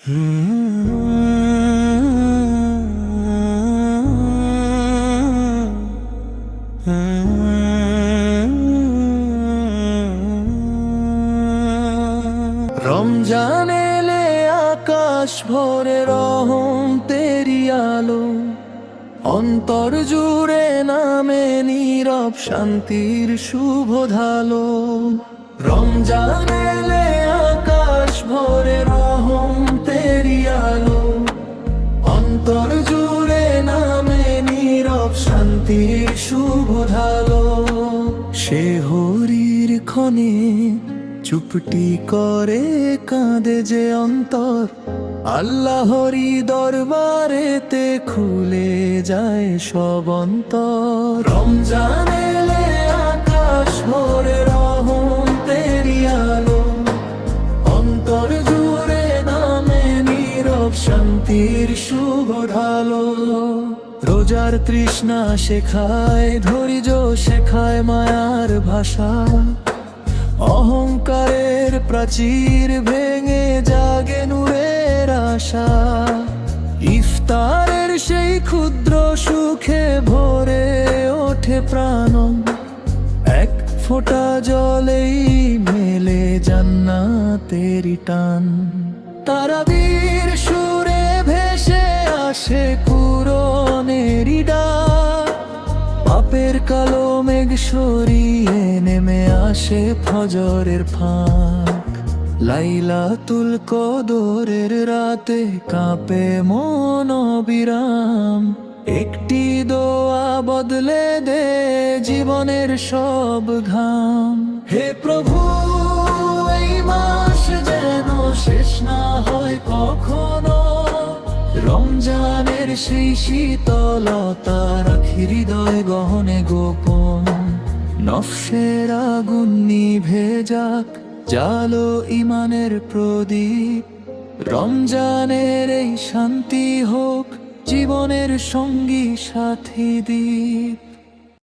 রমজান এলে আকাশ ভরে রহম তেরি আলো, অন্তর জুড়ে নামে নীরব শান্তির শুভ ঢালো। রমজান এলে আকাশ ভরে রহম তেরি আলো, অন্তর জুড়ে নামে নীরব শান্তির শুভ ঢালো। সে হরির ক্ষণে চুপটি করে কাঁদে যে অন্তর, আল্লাহরি দরবারেতে খুলে যায় সব অন্তর। রমজান এলে আকাশ ভরে রহম তেরি আলো, অন্তর জুড়ে নামে নীরব শান্তির শুভ ঢালো। রোজার তৃষ্ণা শেখায় ধৈর্য, শেখায় মায়ার ভাষা, অহংকারের প্রাচীর ভেঙে জাগে নূরের আশা। ইফতারের সেই ক্ষুদ্র সুখে ভরে ওঠে প্রাণ, এক ফোঁটা জলেই মেলে জান্নাতেরি টান। তারাবীর সুরে ভেসে আসে কুরআনেরি ডাক, পাপের কালো মেঘ সরিয়ে নেমে আসে ফজরের ফাঁক। লাইলাতুল কদরের রাতে কাঁপে মন অবিরাম, একটি দোয়া বদলে দে জীবনের সব ঘাম। হে প্রভু, এই মাস যেন শেষ না হয় কখনো, রমজানের সেই শীতলতা রাখি হৃদয় গহনে গোপন। নফসের আগুন নিভে যাক, জালো ইমানের প্রদীপ, রমজানের এই শান্তি হোক জীবনের সঙ্গী সাথী দ্বীপ।